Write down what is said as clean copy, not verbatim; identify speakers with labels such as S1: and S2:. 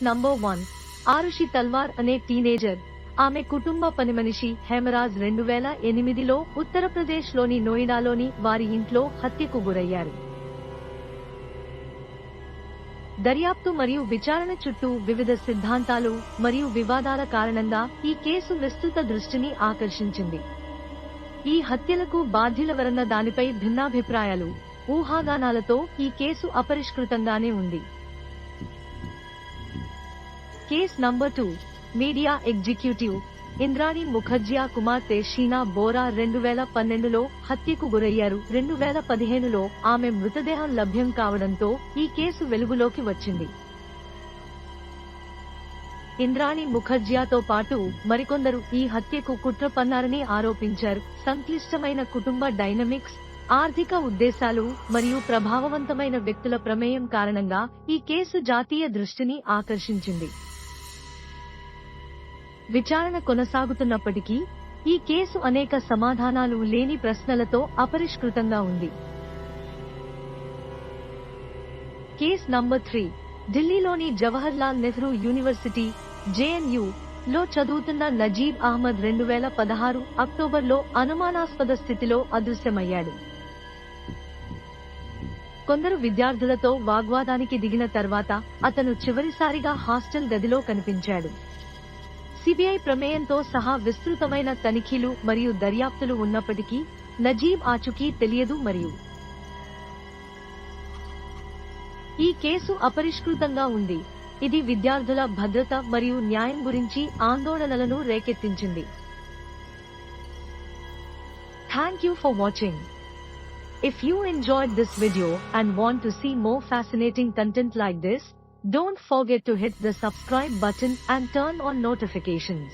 S1: Number 1. Arushi తల్వార్ అనే teenager, ఆమె కుటుంబ పనిమనిషి హేమరాజ్ 2008లో ఉత్తరప్రదేశ్లోని నోయిడాలోని వారి ఇంట్లో హత్యకు గురయ్యారు. దర్యాప్తు మరియు విచారణ చుట్టూ వివిధ సిద్ధాంతాలు మరియు వివాదాల కారణంగా ఈ కేసు విస్తృత దృష్టిని ఆకర్షించింది. ఈ హత్యలకు బాధ్యులెవరన్న దానిపై భిన్నాభిప్రాయాలు, ఊహాగానాలతో ఈ కేసు అపరిష్కృతంగానే ఉంది. Case number 2. Media executive Indrani Mukerjea కుమార్తె షీనా బోరా 2012లో హత్యకు గురయ్యారు. 2015లో ఆమె మృతదేహం లభ్యం కావడంతో ఈ కేసు వెలుగులోకి వచ్చింది. ఇంద్రాణి ముఖర్జియాతో పాటు మరికొందరు ఈ హత్యకు కుట్ర పన్నారని ఆరోపించారు. సంక్లిష్టమైన కుటుంబ డైనమిక్స్, ఆర్థిక ఉద్దేశాలు మరియు ప్రభావవంతమైన వ్యక్తుల ప్రమేయం కారణంగా ఈ కేసు జాతీయ దృష్టిని ఆకర్షించింది. విచారణ కొనసాగుతున్నప్పటికీ ఈ కేసు అనేక సమాధానాలు లేని ప్రశ్నలతో అపరిష్కృతంగా ఉంది. Case number 3. ఢిల్లీలోని జవహర్లాల్ నెహ్రూ యూనివర్సిటీ (JNU) లో చదువుతున్న నజీబ్ అహ్మద్ 2016 అక్టోబర్లో అనుమానాస్పద స్థితిలో అదృశ్యమయ్యాడు. కొందరు విద్యార్థులతో వాగ్వాదానికి దిగిన తర్వాత అతను చివరిసారిగా హాస్టల్ గదిలో కనిపించాడు. సిబిఐ ప్రమేయంతో సహా విస్తృతమైన తనిఖీలు మరియు దర్యాప్తులు ఉన్నప్పటికీ నజీబ్ ఆచూకీ తెలియదు మరియు ఈ కేసు అపరిష్కృతంగా ఉంది. ఇది విద్యార్థుల భద్రత మరియు న్యాయం గురించి ఆందోళనలను రేకెత్తించింది. Thank you for watching. If you enjoyed this video and want to see more fascinating content like this, don't forget to hit the subscribe button and turn on notifications.